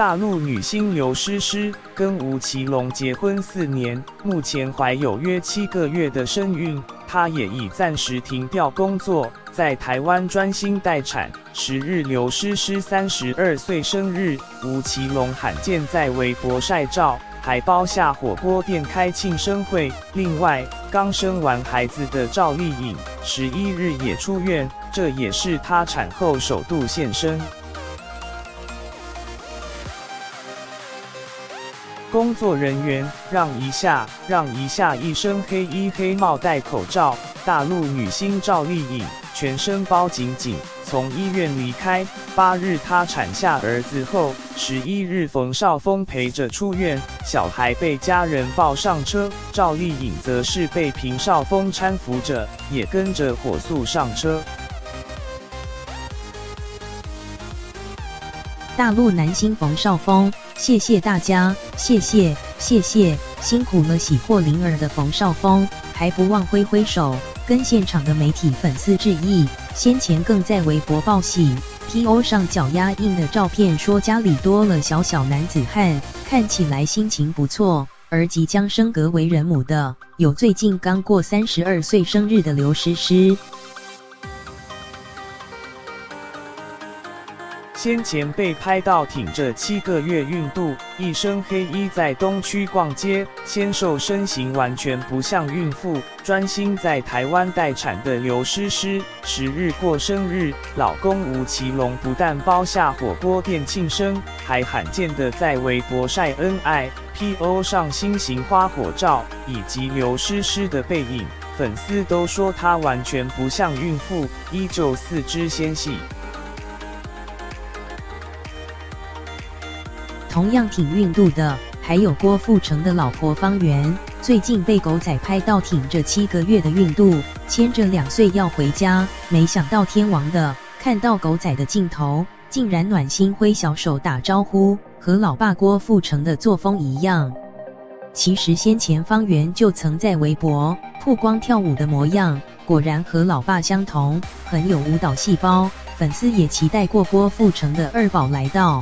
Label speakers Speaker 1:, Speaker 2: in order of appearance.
Speaker 1: 大陆女星刘诗诗跟吴奇隆结婚4年，目前怀有约7个月的身孕，她也已暂时停掉工作，在台湾专心待产。10日，刘诗诗32岁生日，吴奇隆罕见在微博晒照，还包下火锅店开庆生会。另外，刚生完孩子的赵丽颖11日也出院，这也是她产后首度现身。工作人员让一下，让一下！一身黑衣黑帽戴口罩，大陆女星赵丽颖全身包紧紧，从医院离开。8日她产下儿子后，11日冯绍峰陪着出院，小孩被家人抱上车，赵丽颖则是被平绍峰搀扶着，也跟着火速上车。
Speaker 2: 大陆男星冯绍峰，谢谢大家，谢谢，辛苦了喜获灵儿的冯绍峰，还不忘挥挥手，跟现场的媒体粉丝致意。先前更在微博报喜 ，PO 上脚丫印的照片，说家里多了小男子汉，看起来心情不错。而即将升格为人母的，有最近刚过32岁生日的刘诗诗。
Speaker 1: 先前被拍到挺着7个月孕肚，一身黑衣在东区逛街，纤瘦身形完全不像孕妇，专心在台湾待产的刘诗诗10日过生日，老公吴奇隆不但包下火锅店庆生，还罕见的在微博晒恩爱 ，PO 上新型花火照以及刘诗诗的背影，粉丝都说她完全不像孕妇，依旧4肢纤细。
Speaker 2: 同样挺孕肚的，还有郭富城的老婆方媛，最近被狗仔拍到挺着7个月的孕肚，牵着2岁要回家，没想到天王的看到狗仔的镜头，竟然暖心挥小手打招呼，和老爸郭富城的作风一样。其实先前方媛就曾在微博曝光跳舞的模样，果然和老爸相同，很有舞蹈细胞，粉丝也期待过郭富城的2宝来到。